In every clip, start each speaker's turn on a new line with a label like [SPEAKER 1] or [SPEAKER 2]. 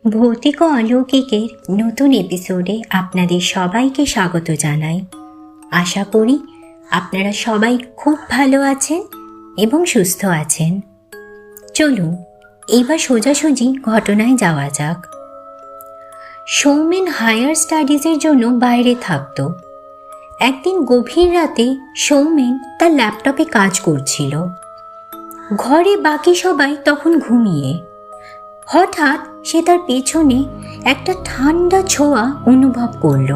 [SPEAKER 1] ভৌতিক ও অলৌকিকের নতুন এপিসোডে আপনাদের সবাইকে স্বাগত জানাই। আশা করি আপনারা সবাই খুব ভালো আছেন এবং সুস্থ আছেন। চলুন এইবার সোজাসুজি ঘটনায় যাওয়া যাক। সৌমেন হায়ার স্টাডিজের জন্য বাইরে থাকত। একদিন গভীর রাতে সৌমেন তার ল্যাপটপে কাজ করছিল। ঘরে বাকি সবাই তখন ঘুমিয়ে। হঠাৎ সে তার পেছনে একটা ঠান্ডা ছোঁয়া অনুভব করল।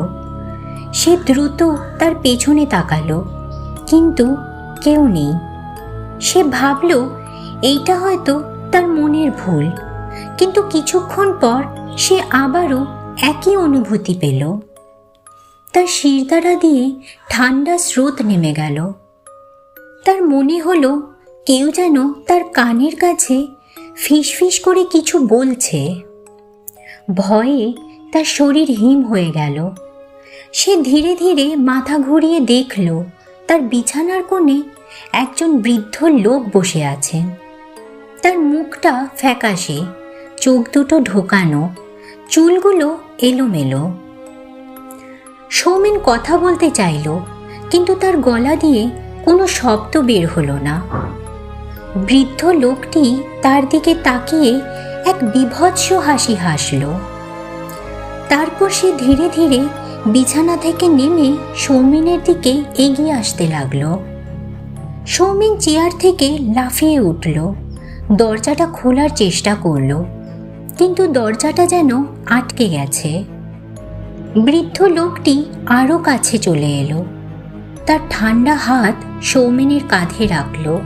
[SPEAKER 1] সে দ্রুত তার পেছনে তাকালো, কিন্তু কেউ নেই। সে ভাবল এইটা হয়তো তার মনের ভুল, কিন্তু কিছুক্ষণ পর সে আবারও একই অনুভূতি পেল। তার শিরদাঁড়া দিয়ে ঠান্ডা স্রোত নেমে গেল। তার মনে হলো কেউ যেন তার কানের কাছে ফিসফিস করে কিছু বলছে। ভয়ে তার শরীর হিম হয়ে গেল। সে ধীরে ধীরে মাথা ঘুরিয়ে দেখল তার বিছানার কোণে একজন বৃদ্ধ লোক বসে আছেন। তার মুখটা ফ্যাকাশে, চোখ দুটো ঢোকানো, চুলগুলো এলোমেলো। সৌমেন কথা বলতে চাইল, কিন্তু তার গলা দিয়ে কোনো শব্দ বের হলো না। বৃদ্ধ লোকটি তার দিকে তাকিয়ে এক বীভৎস হাসি হাসল। তারপর সে ধীরে ধীরে বিছানা থেকে নেমে সৌমেনের দিকে এগিয়ে আসতে লাগল। সৌমেন চেয়ার থেকে লাফিয়ে উঠল, দরজাটা খোলার চেষ্টা করল, কিন্তু দরজাটা যেন আটকে গেছে। বৃদ্ধ লোকটি আরও কাছে চলে এলো, তার ঠান্ডা হাত সৌমেনের কাঁধে রাখল।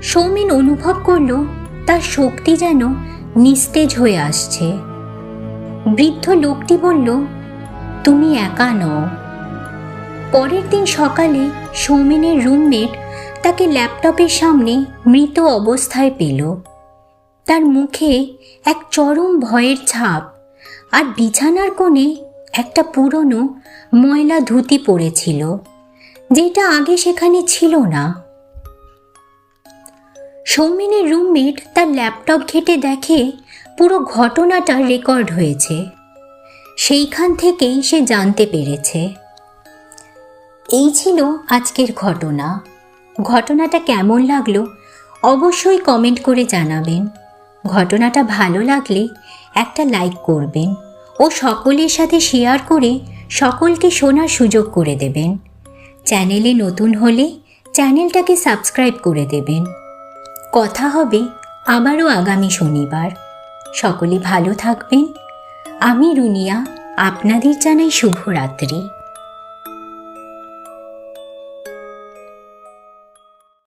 [SPEAKER 1] সৌমেন অনুভব করল তার শক্তি যেন নিস্তেজ হয়ে আসছে। বৃদ্ধ লোকটি বলল, তুমি একা নও। পরের দিন সকালে সৌমেনের রুমমেট তাকে ল্যাপটপের সামনে মৃত অবস্থায় পেল। তার মুখে এক চরম ভয়ের ছাপ, আর বিছানার কোণে একটা পুরনো ময়লা ধুতি পড়েছিল, যেটা আগে সেখানে ছিল না। সৌমেনের রুমমেট তার ল্যাপটপ ঘেঁটে দেখে পুরো ঘটনাটা রেকর্ড হয়েছে। সেইখান থেকেই সে জানতে পেরেছে। এই ছিল আজকের ঘটনা। ঘটনাটা কেমন লাগলো অবশ্যই কমেন্ট করে জানাবেন। ঘটনাটা ভালো লাগলে একটা লাইক করবেন ও সকলের সাথে শেয়ার করে সকলকে শোনার সুযোগ করে দেবেন। চ্যানেলে নতুন হলে চ্যানেলটাকে সাবস্ক্রাইব করে দেবেন। কথা হবে আবারও আগামী শনিবার। সকলে ভালো থাকবেন। আমি রুনিয়া আপনাদের জানাই শুভরাত্রি।